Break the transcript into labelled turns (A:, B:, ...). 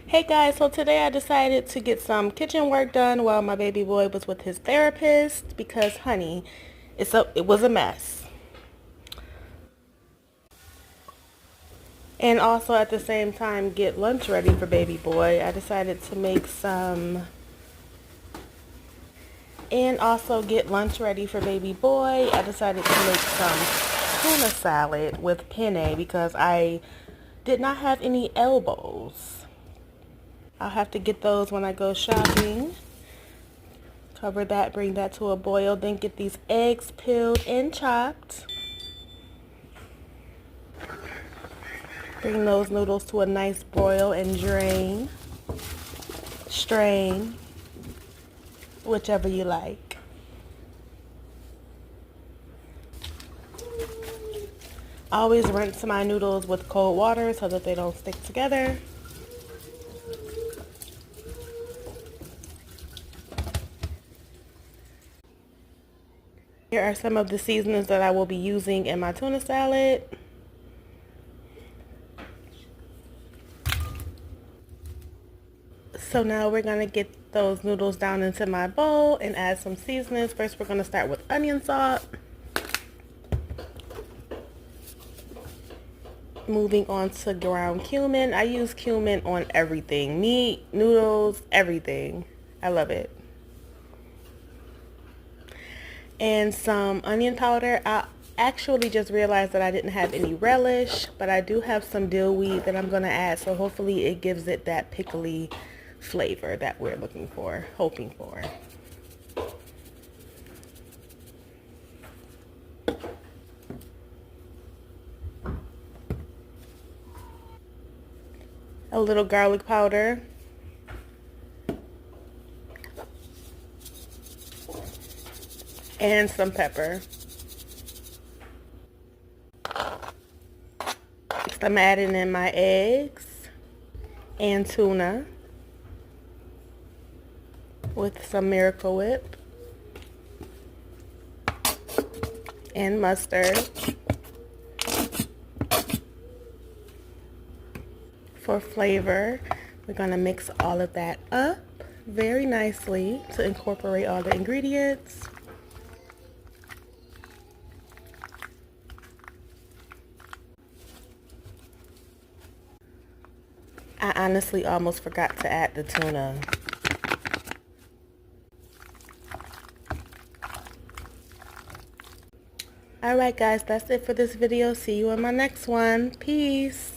A: Hey guys, so today I decided to get some kitchen work done while my baby boy was with his therapist because honey, it was a mess. And also at the same time get lunch ready for baby boy. I decided to make some and also get lunch ready for baby boy. I decided to make some tuna salad with penne because I did not have any elbows. I'll have to get those when I go shopping. Cover that, bring that to a boil, then get these eggs peeled and chopped. Bring those noodles to a nice boil and drain, strain, whichever you like. Always rinse my noodles with cold water so that they don't stick together. Here are some of the seasonings that I will be using in my tuna salad. So now we're going to get those noodles down into my bowl and add some seasonings. First we're going to start with onion salt. Moving on to ground cumin. I use cumin on everything. Meat, noodles, everything. I love it. And some onion powder. I actually just realized that I didn't have any relish, but I do have some dill weed that I'm going to add. So hopefully it gives it that pickly flavor that we're looking for, hoping for. A little garlic powder. And some pepper. Next, I'm adding in my eggs and tuna with some Miracle Whip and mustard. For flavor, we're going to mix all of that up very nicely to incorporate all the ingredients. I honestly almost forgot to add the tuna. Alright guys, that's it for this video. See you in my next one. Peace.